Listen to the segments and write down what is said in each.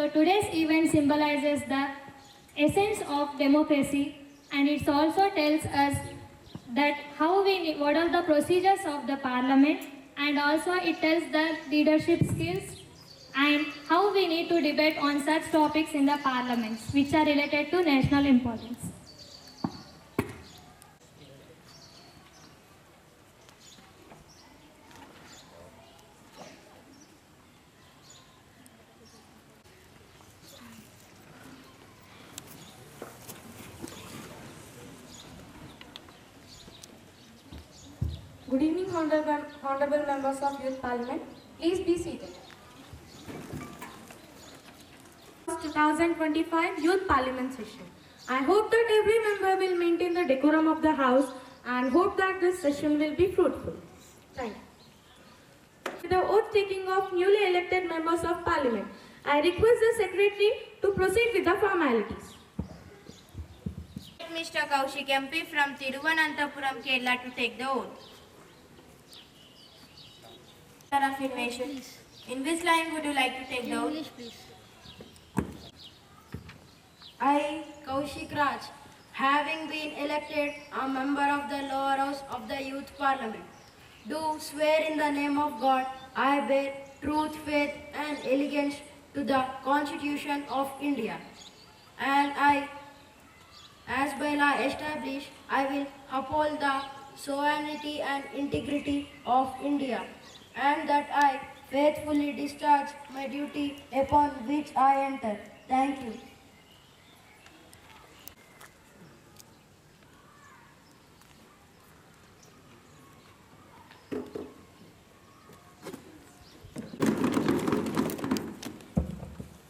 So today's event symbolizes the essence of democracy, and it also tells us that what are the procedures of the parliament, and also it tells the leadership skills and how we need to debate on such topics in the parliaments which are related to national importance. Good evening, honorable members of Youth Parliament. Please be seated. 2025 Youth Parliament session. I hope that every member will maintain the decorum of the House and hope that this session will be fruitful. Thank you. With the oath taking of newly elected members of Parliament, I request the Secretary to proceed with the formalities. Mr. Kaushik MP from Thiruvananthapuram, Kerala to take the oath. Affirmation. In which line would you like to take the oath? English, please. I, Kaushik Raj, having been elected a member of the lower house of the Youth Parliament, do swear in the name of God, I bear truth, faith and allegiance to the Constitution of India. And I, as by law established, I will uphold the sovereignty and integrity of India, and that I faithfully discharge my duty upon which I enter. Thank you.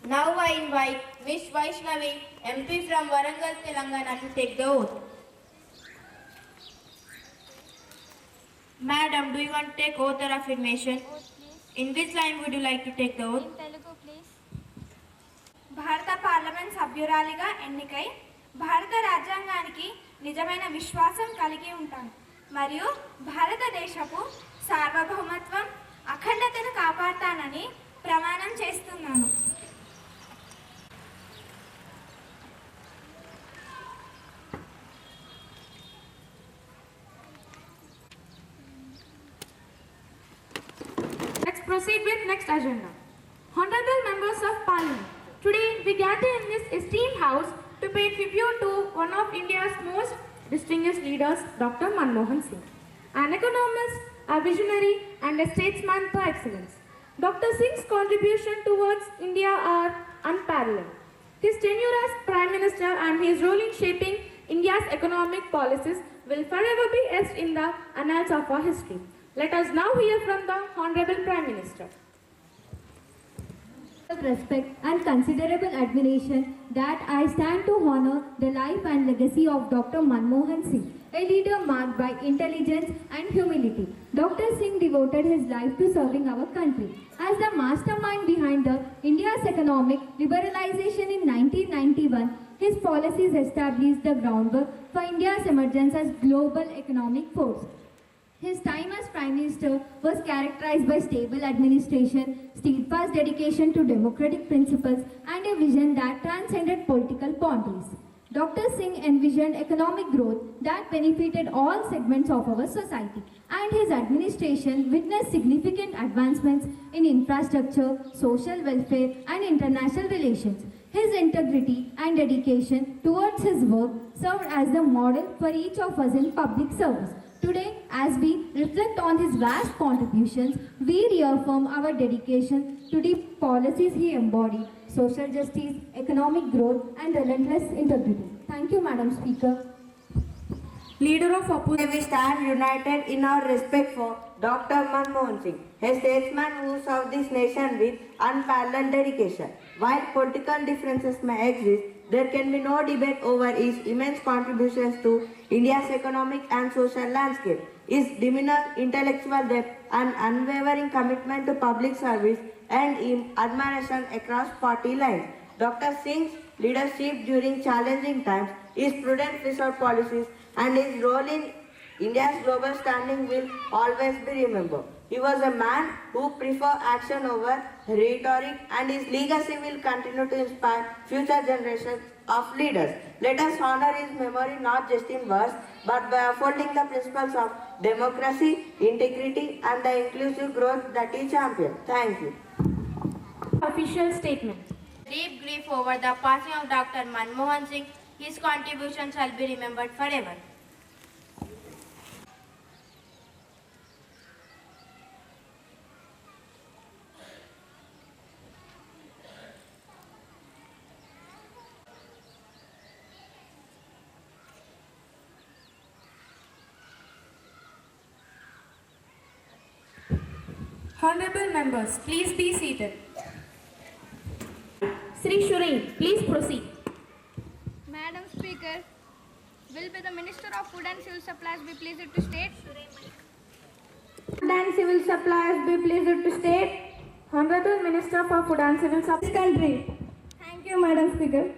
Now I invite Miss Vaishnavi, MP from Warangal, Telangana to take the oath. Madam, do you want to take oath or affirmation? Oath, please. In which line would you like to take the oath? In Telugu, please. భారత parliament సభ్యురాలిగా ఎన్నికై భారత రాజ్యాంగానికి నిజమైన విశ్వాసం కలిగి ఉంటాను మరియు భారతదేశపు సార్వభౌమత్వం అఖండతను కాపాడతానని ప్రమాణం చేస్తున్నాను. Let's proceed with next agenda. Honorable members of Parliament, today we gather in this esteemed house to pay tribute to one of India's most distinguished leaders, Dr. Manmohan Singh, an economist, a visionary and a statesman par excellence. Dr. Singh's contribution towards India are unparalleled. His tenure as Prime Minister and his role in shaping India's economic policies will forever be etched in the annals of our history. Let us now hear from the Honorable Prime Minister. Respect and considerable admiration that I stand to honor the life and legacy of Dr. Manmohan Singh, a leader marked by intelligence and humility. Dr. Singh devoted his life to serving our country. As the mastermind behind the India's economic liberalization in 1991, his policies established the groundwork for India's emergence as global economic force. His time as Prime Minister was characterized by stable administration, steadfast dedication to democratic principles, and a vision that transcended political boundaries. Dr. Singh envisioned economic growth that benefited all segments of our society, and his administration witnessed significant advancements in infrastructure, social welfare, and international relations. His integrity and dedication towards his work served as the model for each of us in public service. Today, as we reflect on his vast contributions, we reaffirm our dedication to the policies he embodied: social justice, economic growth, and relentless integrity. Thank you, Madam Speaker. Leader of opposition. We stand united in our respect for Dr. Manmohan Singh, a statesman who served this nation with unparalleled dedication. While political differences may exist, there can be no debate over his immense contributions to India's economic and social landscape. His demeanor, intellectual depth, and unwavering commitment to public service earned him admiration across party lines. Dr. Singh's leadership during challenging times, his prudent fiscal policies, and his role in India's global standing will always be remembered. He was a man who preferred action over rhetoric, and his legacy will continue to inspire future generations of leaders. Let us honor his memory not just in words, but by upholding the principles of democracy, integrity, and the inclusive growth that he championed. Thank you. Official statement. Deep grief over the passing of Dr. Manmohan Singh. His contribution shall be remembered forever. Honorable members, please be seated. Sri Shurain, please proceed. Madam Speaker, will the Minister of Food and Civil Supplies be pleased to state? Food and Civil Supplies be pleased to state. Honorable Minister for Food and Civil Supplies country. Thank you, Madam Speaker.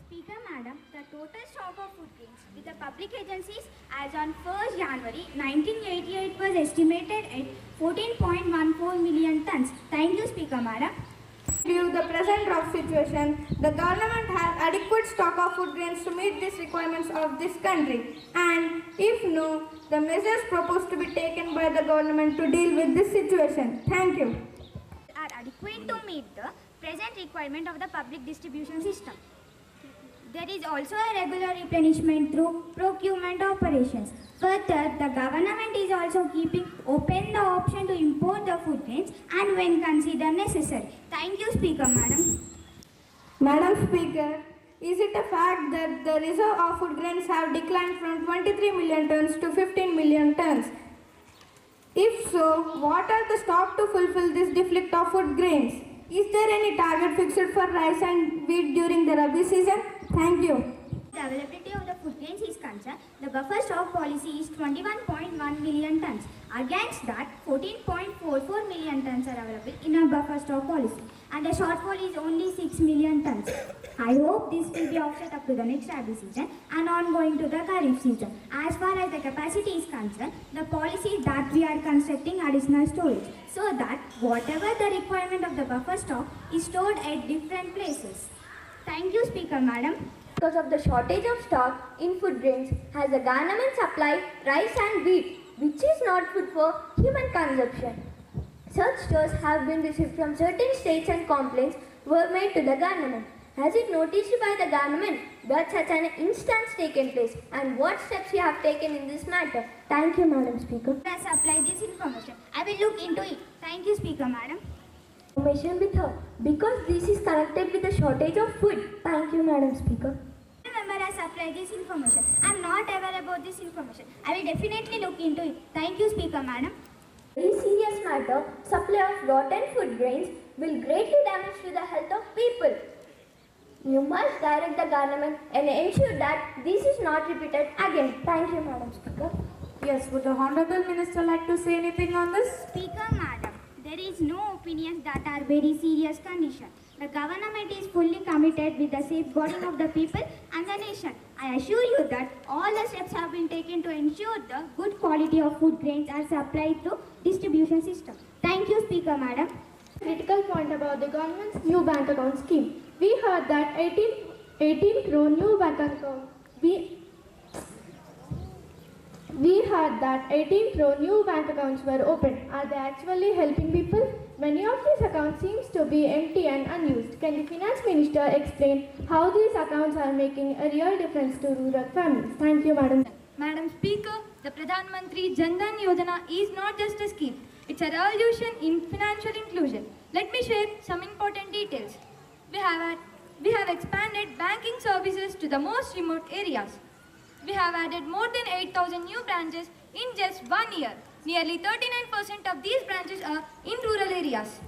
Speaker, Madam, the total stock of food grains with the public agencies as on 1st January 1988 was estimated at 14.14 million tons. Thank you, Speaker, Madam. Due to the present drought situation, the government has adequate stock of food grains to meet these requirements of this country. And if no, the measures proposed to be taken by the government to deal with this situation. Thank you. Are adequate to meet the present requirement of the public distribution system. There is also a regular replenishment through procurement operations. Further, the government is also keeping open the option to import the food grains and when considered necessary. Thank you, Speaker, Madam. Madam Speaker, is it a fact that the reserve of food grains have declined from 23 million tons to 15 million tons? If so, what are the stock to fulfill this deflect of food grains? Is there any target fixed for rice and wheat during the Rabi season? Thank you. The availability of the food grains is concerned, the buffer stock policy is 21.1 million tons. Against that, 14.44 million tons are available in our buffer stock policy, and the shortfall is only 6 million tons. I hope this will be offset up to the next Rabi season and ongoing to the Kharif season. As far as the capacity is concerned, the policy is that we are constructing additional storage so that whatever the requirement of the buffer stock is stored at different places. Thank you, Speaker, Madam. Because of the shortage of stock in food grains, has the government supplied rice and wheat, which is not food for human consumption. Such stores have been received from certain states and complaints were made to the government. Has it noticed by the government that such an instance taken place, and what steps you have taken in this matter? Thank you, Madam Speaker. I supply this information. I will look into it. Thank you, Speaker, Madam. Information with her because this is connected with the shortage of food. Thank you, Madam Speaker. Remember, I supply this information. I am not aware about this information. I will definitely look into it. Thank you, Speaker, Madam. Very serious matter, supply of rotten food grains will greatly damage to the health of people. You must direct the government and ensure that this is not repeated again. Thank you, Madam Speaker. Yes, would the Honorable Minister like to say anything on this? Speaker, Madam, there is no opinions that are very serious condition. The government is fully committed with the safeguarding of the people and the nation. I assure you that all the steps have been taken to ensure the good quality of food grains are supplied through distribution system. Thank you, Speaker, Madam. Critical point about the government's new bank account scheme. We heard that 18 crore new bank account. We heard that 18 crore new bank accounts were opened. Are they actually helping people? Many of these accounts seems to be empty and unused. Can the Finance Minister explain how these accounts are making a real difference to rural families? Thank you, Madam. Madam Speaker, the Pradhan Mantri Jan Dhan Yojana is not just a scheme. It's a revolution in financial inclusion. Let me share some important details. We have expanded banking services to the most remote areas. We have added more than 8,000 new branches in just 1 year. Nearly 39% of these branches are in rural areas.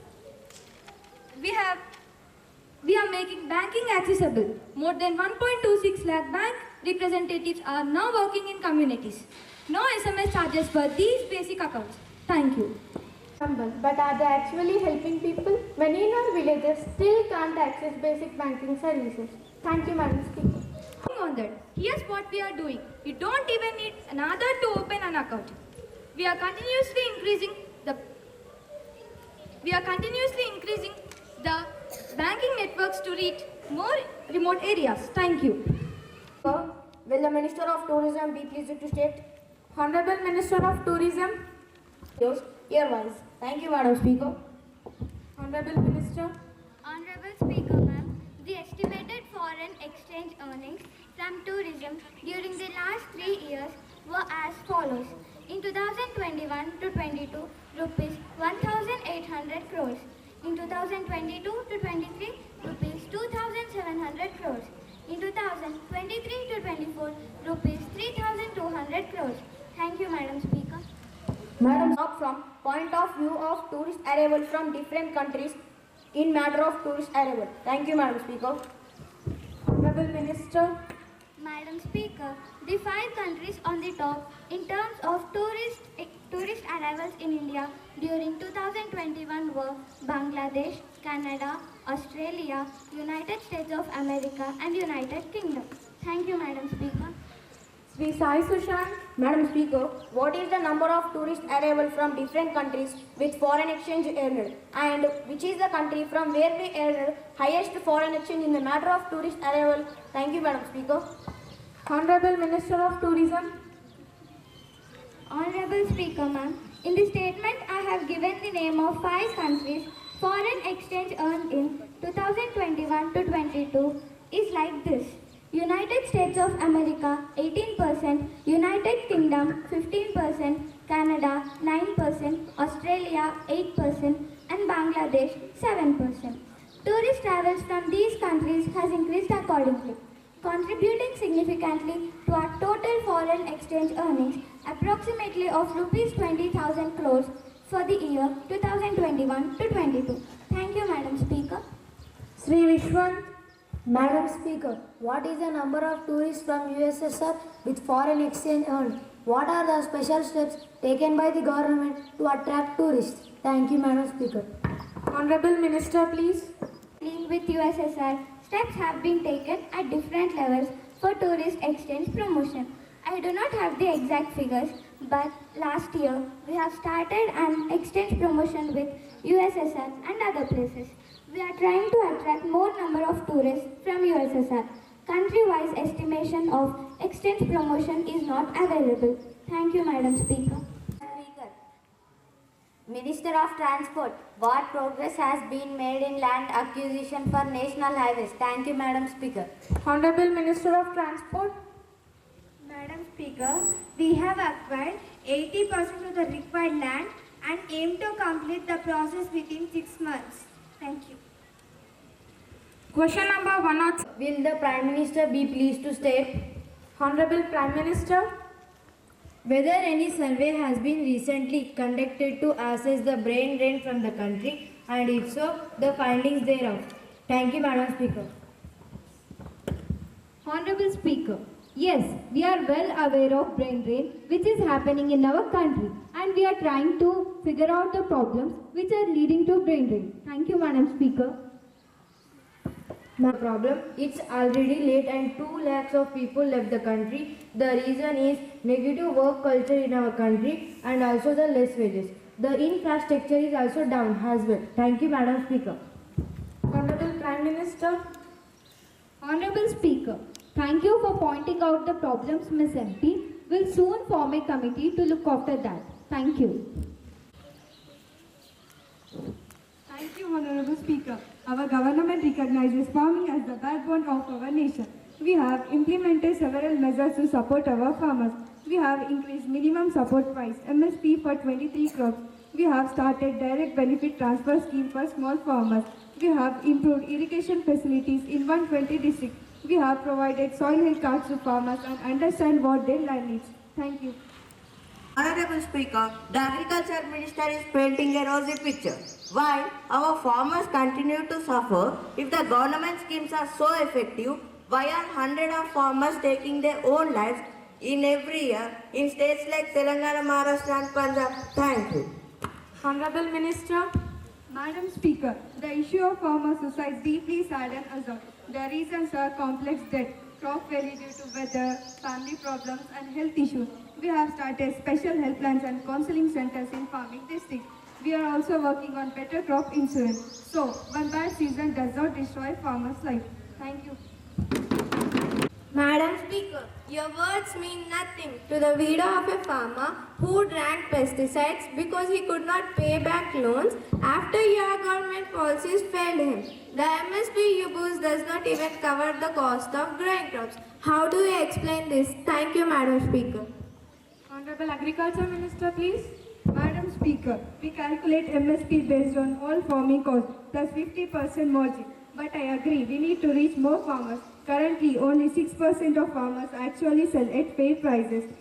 We are making banking accessible. More than 1.26 lakh bank representatives are now working in communities. No SMS charges for these basic accounts. Thank you. But are they actually helping people? Many in our villages still can't access basic banking services. Thank you, Madam Speaker. On that, here's what we are doing. You don't even need another to open an account. We are continuously increasing the we are continuously increasing the banking networks to reach more remote areas. Thank you. Will the Minister of Tourism be pleased to state? Honorable Minister of Tourism. Yes, herewise. Thank you, Madam Speaker. Honorable Minister. Honorable Speaker, ma'am, the estimated foreign exchange earnings from tourism during the last 3 years were as follows. In 2021 to 22, rupees 1,800 crores. In 2022 to 23, rupees 2,700 crores. In 2023 to 24, rupees 3,200 crores. Thank you, Madam Speaker. Madam, from point of view of tourist arrival from different countries in matter of tourist arrival. Thank you, Madam Speaker. Honorable Minister. Madam Speaker, the 5 countries on the top in terms of tourist arrivals in India during 2021 were Bangladesh, Canada, Australia, United States of America and United Kingdom. Thank you, Madam Speaker. Sri Sai Sushant. Madam Speaker, what is the number of tourist arrival from different countries with foreign exchange earned, and which is the country from where we earned highest foreign exchange in the matter of tourist arrival? Thank you, Madam Speaker. Honorable Minister of Tourism. Honorable Speaker, ma'am, in the statement I have given the name of 5 countries foreign exchange earned in 2021 to 22 is like this. United States of America 18%, United Kingdom 15%, Canada 9%, Australia 8% and Bangladesh 7%. Tourist travels from these countries has increased accordingly, contributing significantly to our total foreign exchange earnings approximately of rupees 20,000 crores for the year 2021 to 22. Thank you, Madam Speaker. Sri Vishwan. Madam Speaker, what is the number of tourists from USSR with foreign exchange earned? What are the special steps taken by the government to attract tourists? Thank you, Madam Speaker. Honorable Minister, please. With USSR, steps have been taken at different levels for tourist exchange promotion. I do not have the exact figures, but last year we have started an exchange promotion with USSR and other places. We are trying to attract more number of tourists from USSR. Country-wise estimation of exchange promotion is not available. Thank you, Madam Speaker. Minister of Transport, what progress has been made in land acquisition for national highways? Thank you, Madam Speaker. Honorable Minister of Transport. Madam Speaker, we have acquired 80% of the required land and aim to complete the process within 6 months. Thank you. Question number 102. Will the Prime Minister be pleased to state Honorable Prime Minister. whether any survey has been recently conducted to assess the brain drain from the country, and if so, the findings thereof? Thank you, Madam Speaker. Honorable Speaker, yes, we are well aware of brain drain which is happening in our country, and we are trying to figure out the problems which are leading to brain drain. Thank you, Madam Speaker. My problem, it's already late and 2 lakhs of people left the country. The reason is negative work culture in our country and also the less wages. The infrastructure is also down as well. Thank you, Madam Speaker. Honorable Prime Minister. Honorable Speaker, thank you for pointing out the problems, Ms. MP. Will soon form a committee to look after that. Thank you. Thank you, Honorable Speaker. Our government recognizes farming as the backbone of our nation. We have implemented several measures to support our farmers. We have increased minimum support price (MSP) for 23 crops. We have started direct benefit transfer scheme for small farmers. We have improved irrigation facilities in 120 districts. We have provided soil health cards to farmers and understand what their land needs. Thank you. Honorable Speaker, the Agriculture Minister is painting a rosy picture. While our farmers continue to suffer, if the government schemes are so effective, why are hundreds of farmers taking their own lives in every year in states like Telangana, Maharashtra and Punjab? Thank you. Honorable Minister. Madam Speaker, the issue of farmer suicide deeply saddens us. The reasons are complex debt, crop failure due to weather, family problems and health issues. We have started special helplines and counseling centers in farming districts. We are also working on better crop insurance. So, one bad season does not destroy farmers' life. Thank you. Madam Speaker, your words mean nothing to the widow of a farmer who drank pesticides because he could not pay back loans after your government policies failed him. The MSP you boost does not even cover the cost of growing crops. How do you explain this? Thank you, Madam Speaker. Honorable Agriculture Minister, please. Madam Speaker, we calculate MSP based on all farming costs plus 50% margin. But I agree, we need to reach more farmers. Currently, only 6% of farmers actually sell at fair prices.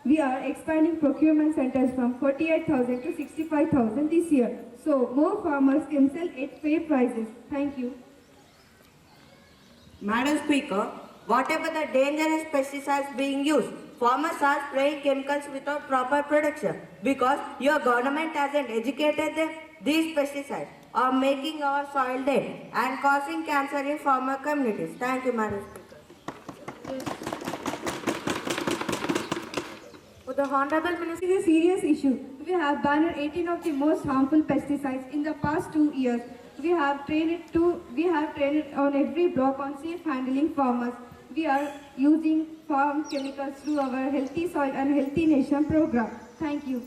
We are expanding procurement centers from 48,000 to 65,000 this year. So, more farmers can sell at fair prices. Thank you. Madam Speaker, whatever the dangerous pesticides being used, farmers are spraying chemicals without proper protection because your government hasn't educated them. These pesticides are making our soil dead and causing cancer in farmer communities. Thank you, Madam Speaker. For the Honorable Minister, it is a serious issue. We have banned 18 of the most harmful pesticides in the past 2 years. We have trained on every block on safe handling farmers. We are using farm chemicals through our Healthy Soil and Healthy Nation program. Thank you.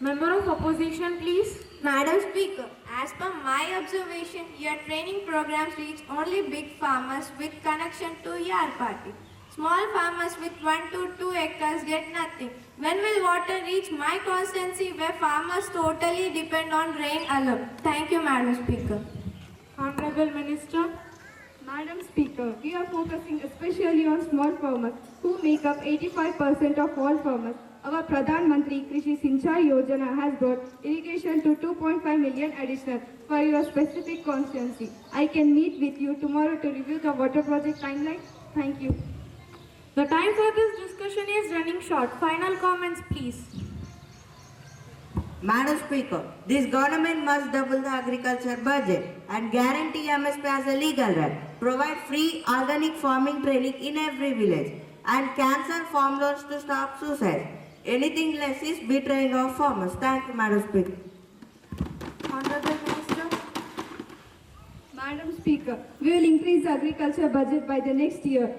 Member of Opposition, please. Madam Speaker, as per my observation, your training programs reach only big farmers with connection to your party. Small farmers with 1 to 2 acres get nothing. When will water reach my constituency where farmers totally depend on rain alone? Thank you, Madam Speaker. Honorable Minister. Madam Speaker, we are focusing especially on small farmers who make up 85% of all farmers. Our Pradhan Mantri Krishi Sinchai Yojana has brought irrigation to 2.5 million additional for your specific constituency. I can meet with you tomorrow to review the water project timeline. Thank you. The time for this discussion is running short. Final comments, please. Madam Speaker, this government must double the agriculture budget and guarantee MSP as a legal right, provide free organic farming training in every village, and cancel farm loans to stop suicide. Anything less is betraying our farmers. Thank you, Madam Speaker. Honorable Minister. Madam Speaker, we will increase the agriculture budget by the next year.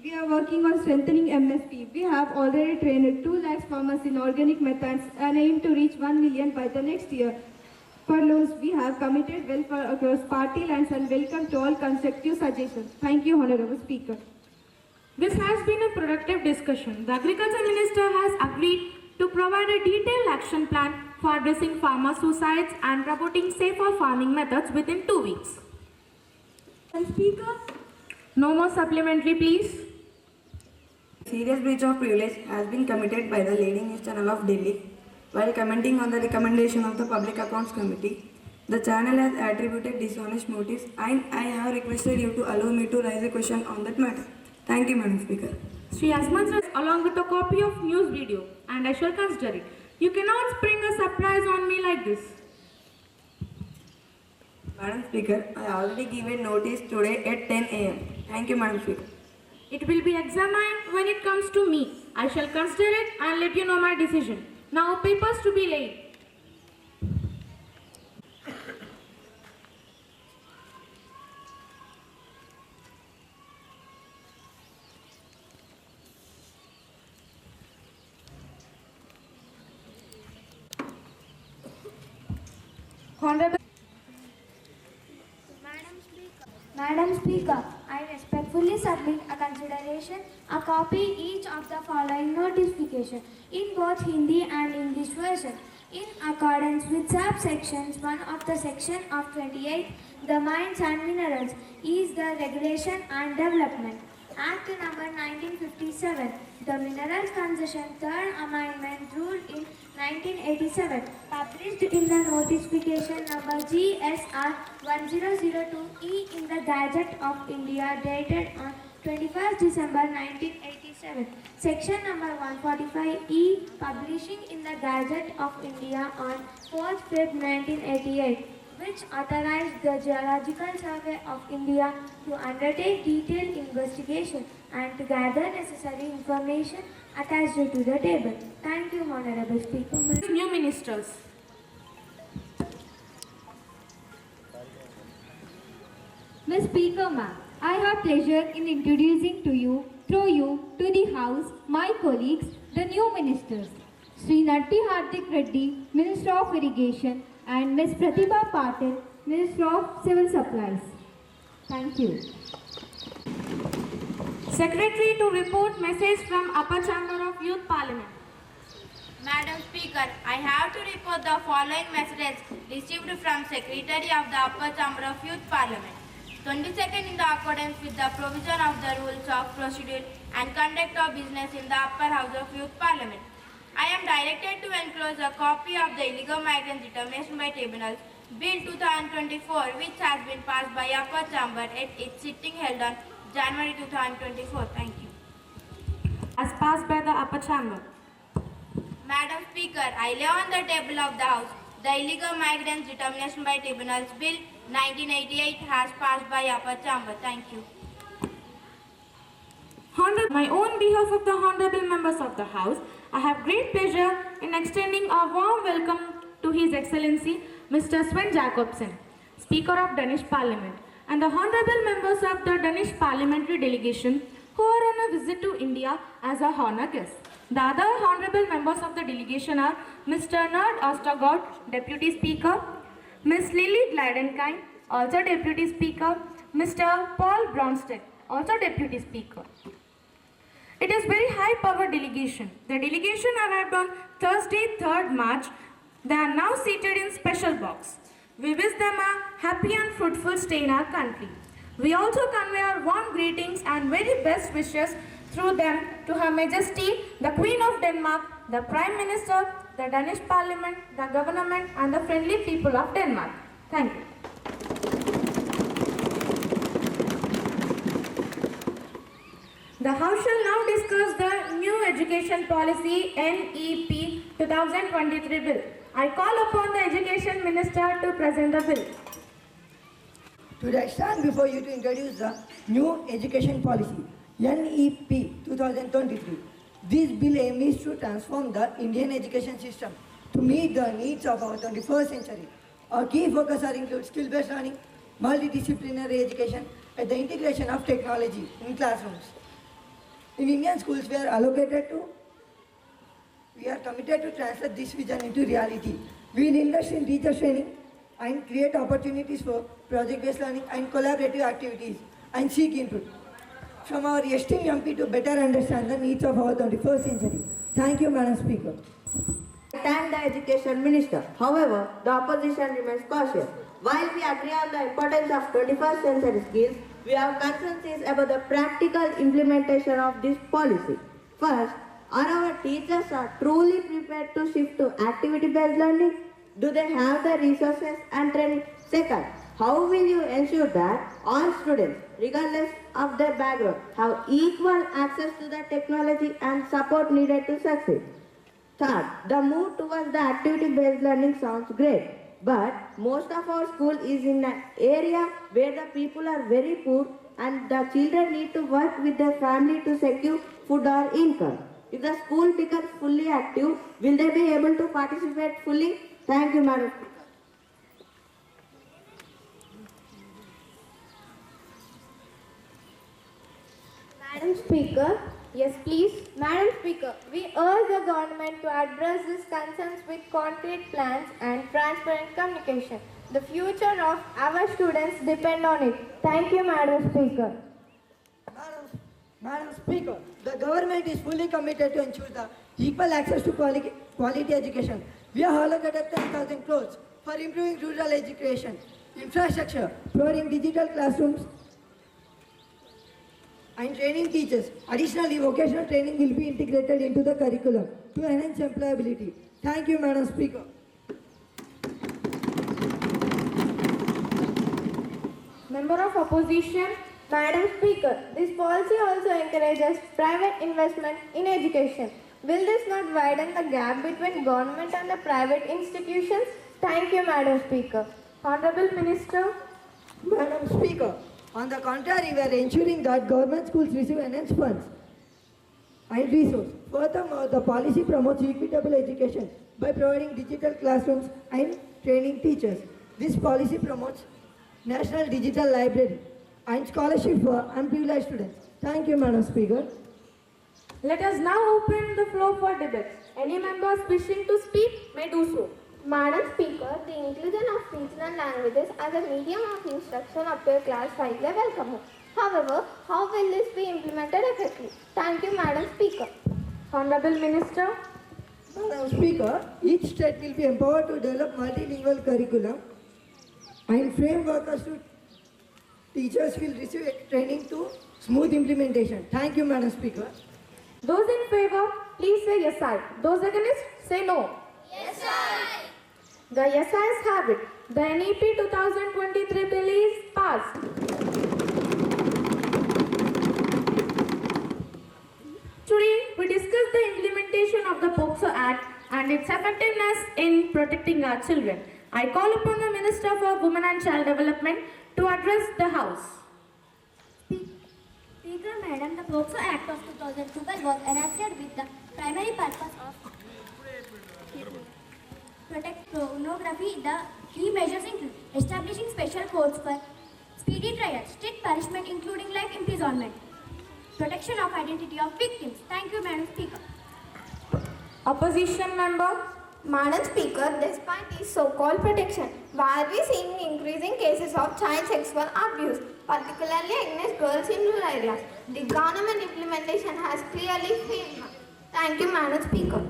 We are working on strengthening MSP. We have already trained 2 lakhs farmers in organic methods and aim to reach 1 million by the next year. For loans, we have committed welfare across party lines and welcome to all constructive suggestions. Thank you, Honorable Speaker. This has been a productive discussion. The Agriculture Minister has agreed to provide a detailed action plan for addressing farmer suicides and promoting safer farming methods within 2 weeks. Speaker. No more supplementary, please. Serious breach of privilege has been committed by the leading news channel of Delhi. While commenting on the recommendation of the Public Accounts Committee, the channel has attributed dishonest motives and I have requested you to allow me to raise a question on that matter. Thank you, Madam Speaker. Sri Asman's along with a copy of news video and I shall consider it. You cannot spring a surprise on me like this. Madam Speaker, I already given notice today at 10 a.m. Thank you, Madam Speaker. It will be examined when it comes to me. I shall consider it and let you know my decision. Now papers to be laid. Honorable Madam Speaker, I respectfully submit a consideration, a copy each of the following notification in both Hindi and English version. In accordance with subsections 1 of the section of 28, the mines and minerals is the regulation and development. Act number 1957, the Minerals Concession Third Amendment rule in 1987, published in the notification number GSR 1002E in the Gazette of India dated on 21st December 1987. Section number 145E, publishing in the Gazette of India on 4th February 1988. Which authorized the Geological Survey of India to undertake detailed investigation and to gather necessary information attached to the table. Thank you, Honorable Speaker. New ministers. Miss Speaker Ma'am, I have pleasure in introducing to you, through you, to the House, my colleagues, the new ministers, Sri Natti Hardik Reddy, Minister of Irrigation, and Miss Pratibha Patil, Minister of Civil Supplies. Thank you. Secretary to report message from Upper Chamber of Youth Parliament. Madam Speaker, I have to report the following messages received from Secretary of the Upper Chamber of Youth Parliament. 22nd, in the accordance with the provision of the rules of procedure and conduct of business in the Upper House of Youth Parliament, I am directed to enclose a copy of the Illegal Migrants Determination by Tribunals Bill 2024, which has been passed by Upper Chamber at its sitting held on January 2024. Thank you. As passed by the Upper Chamber. Madam Speaker, I lay on the table of the House the Illegal Migrants Determination by Tribunals Bill 1988 has passed by Upper Chamber. Thank you. On my own behalf of the honorable members of the House, I have great pleasure in extending a warm welcome to His Excellency Mr. Sven Jacobsen, Speaker of Danish Parliament, and the honorable members of the Danish Parliamentary Delegation who are on a visit to India as a honor guest. The other honorable members of the delegation are Mr. Nard Ostergaard, Deputy Speaker, Ms. Lily Gladenkind, also Deputy Speaker, Mr. Paul Bronsted, also Deputy Speaker. It is very high-powered delegation. The delegation arrived on Thursday, 3rd March. They are now seated in special box. We wish them a happy and fruitful stay in our country. We also convey our warm greetings and very best wishes through them to Her Majesty, the Queen of Denmark, the Prime Minister, the Danish Parliament, the government and the friendly people of Denmark. Thank you. The House shall now discuss the new education policy NEP 2023 bill. I call upon the Education Minister to present the bill. Today I stand before you to introduce the new education policy NEP 2023. This bill aims to transform the Indian education system to meet the needs of our 21st century. Our key focus includes skill-based learning, multidisciplinary education, and the integration of technology in classrooms. In Indian schools, we are committed to translate this vision into reality. We will invest in teacher training and create opportunities for project-based learning and collaborative activities and seek input from our esteemed MP to better understand the needs of our 21st century. Thank you, Madam Speaker. I thank the Education Minister. However, the opposition remains cautious. While we agree on the importance of 21st century skills, we have concerns about the practical implementation of this policy. First, are our teachers truly prepared to shift to activity-based learning? Do they have the resources and training? Second, how will you ensure that all students, regardless of their background, have equal access to the technology and support needed to succeed? Third, the move towards the activity-based learning sounds great, but most of our school is in an area where the people are very poor and the children need to work with their family to secure food or income. If the school becomes fully active, will they be able to participate fully? Thank you, Madam. Madam Speaker, yes please. Madam Speaker, we urge the government to address these concerns with concrete plans and transparent communication. The future of our students depend on it. Thank you, Madam Speaker. Madam Speaker, the government is fully committed to ensure the equal access to quality education. We have allocated 10,000 crores for improving rural education, infrastructure, providing digital classrooms, and training teachers. Additionally, vocational training will be integrated into the curriculum to enhance employability. Thank you, Madam Speaker. Member of Opposition, Madam Speaker, this policy also encourages private investment in education. Will this not widen the gap between government and the private institutions? Thank you, Madam Speaker. Honorable Minister. Madam Speaker, on the contrary, we are ensuring that government schools receive enhanced funds and resources. Furthermore, the policy promotes equitable education by providing digital classrooms and training teachers. This policy promotes National Digital Library and scholarship for unprivileged students. Thank you, Madam Speaker. Let us now open the floor for debate. Any members wishing to speak may do so. Madam Speaker, the inclusion of regional languages as a medium of instruction up to class 5 is welcome. However, how will this be implemented effectively? Thank you, Madam Speaker. Honorable Minister. Madam Speaker, each state will be empowered to develop multilingual curriculum and frame workers to teachers will receive training to smooth implementation. Thank you, Madam Speaker. Those in favor, please say yes I. Those against, say no. Yes, I. The yes ayes have it. The NEP 2023 bill is passed. Today, we discuss the implementation of the POCSO Act and its effectiveness in protecting our children. I call upon the Minister for Women and Child Development to address the House. Speaker Madam, the POCSO Act of 2012 was enacted with the primary purpose of protect pornography. The key measures include establishing special courts for speedy trial, strict punishment including life imprisonment, protection of identity of victims. Thank you, Madam Speaker. Opposition member. Madam Speaker, despite this so-called protection, why are we seeing increasing cases of child sexual abuse, particularly against girls in rural areas? The government implementation has clearly failed. Thank you, Madam Speaker.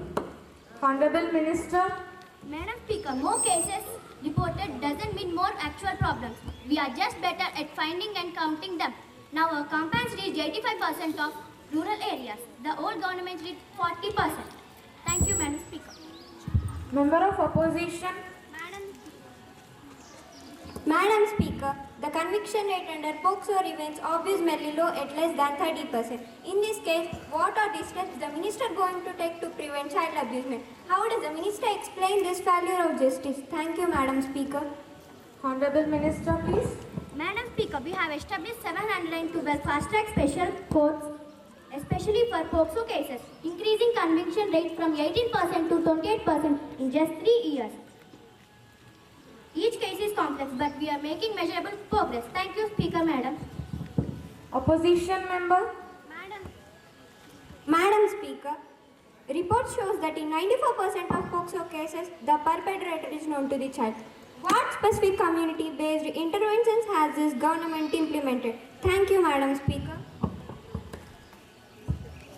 Honorable Minister. Madam Speaker, more cases reported doesn't mean more actual problems. We are just better at finding and counting them. Now our campaigns reach 85% of rural areas. The old government reached 40%. Thank you, Madam Speaker. Member of Opposition. Madam Speaker, the conviction rate under POCSO remains obviously low at less than 30%. In this case, what are the steps the Minister going to take to prevent child abusement? How does the Minister explain this failure of justice? Thank you, Madam Speaker. Honorable Minister, please. Madam Speaker, we have established 712 fast-track special courts, especially for POCSO cases, increasing conviction rate from 18% to 28% in just 3 years. Each case is complex, but we are making measurable progress. Thank you, Speaker Madam. Opposition member. Madam Speaker, report shows that in 94% of POCSO cases, the perpetrator is known to the child. What specific community-based interventions has this government implemented? Thank you, Madam Speaker.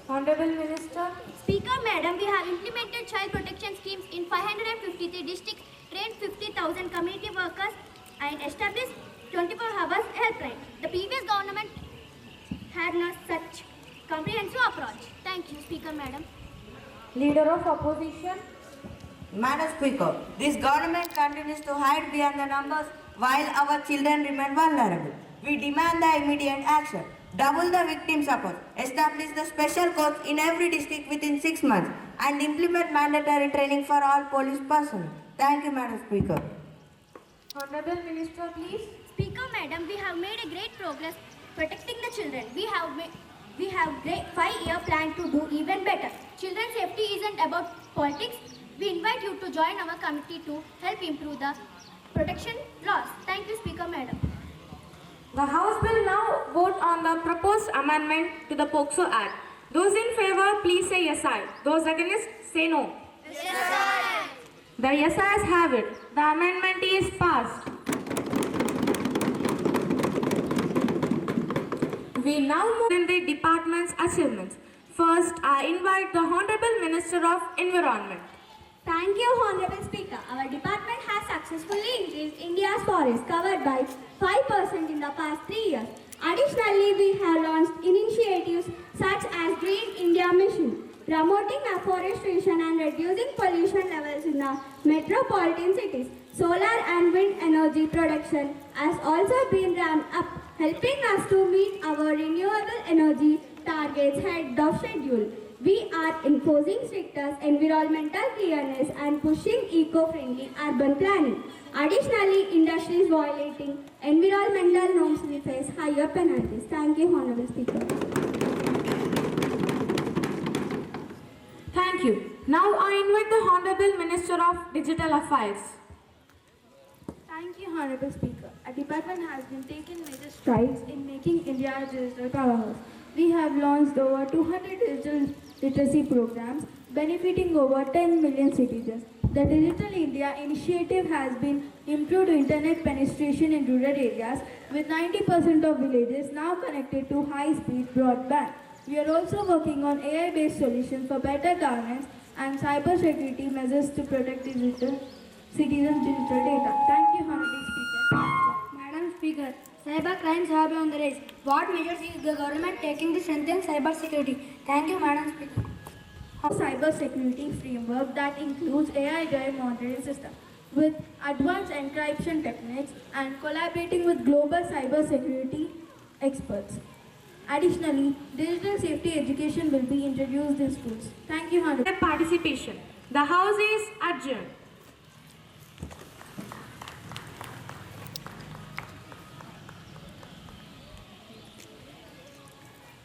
Honorable Minister. Speaker Madam, we have implemented child protection schemes in 553 districts, trained 50,000 community workers and established 24 hours helpline. The previous government had no such comprehensive approach. Thank you, Speaker Madam. Leader of Opposition. Madam Speaker, this government continues to hide behind the numbers while our children remain vulnerable. We demand the immediate action. Double the victim support, establish the special courts in every district within 6 months and implement mandatory training for all police personnel. Thank you, Madam Speaker. Honorable Minister, please. Speaker Madam, we have made a great progress protecting the children. We have great 5-year plan to do even better. Children's safety isn't about politics. We invite you to join our committee to help improve the protection laws. Thank you, Speaker Madam. The House will now vote on the proposed amendment to the POCSO Act. Those in favor, please say yes I. Those against, say no. Yes, I. The yes ayes have it. The amendment is passed. We now move in the department's achievements. First, I invite the Honorable Minister of Environment. Thank you, Honorable Speaker. Our department has successfully increased India's forest covered by 5% in the past 3 years. Additionally, we have launched initiatives such as Green India Mission, promoting afforestation and reducing pollution levels in the metropolitan cities. Solar and wind energy production has also been ramped up, helping us to meet our renewable energy targets ahead of schedule. We are enforcing stricter environmental clearness and pushing eco-friendly urban planning. Additionally, industries violating environmental norms will face higher penalties. Thank you, Honorable Speaker. Thank you. Now I invite the Honorable Minister of Digital Affairs. Thank you, Honorable Speaker. Our department has been taking major strides in making India a digital powerhouse. We have launched over 200 digital literacy programs benefiting over 10 million citizens. The Digital India initiative has been improved internet penetration in rural areas with 90% of villages now connected to high-speed broadband. We are also working on AI-based solutions for better governance and cybersecurity measures to protect citizens' digital data. Thank you, Honorable Speaker. Madam Speaker, cyber crimes have been on the rise. What measures is the government taking to strengthen cyber security? Thank you, Madam Speaker. A cyber security framework that includes AI-driven monitoring system with advanced encryption techniques and collaborating with global cyber security experts. Additionally, digital safety education will be introduced in schools. Thank you, Honorable. Participation. The House is adjourned.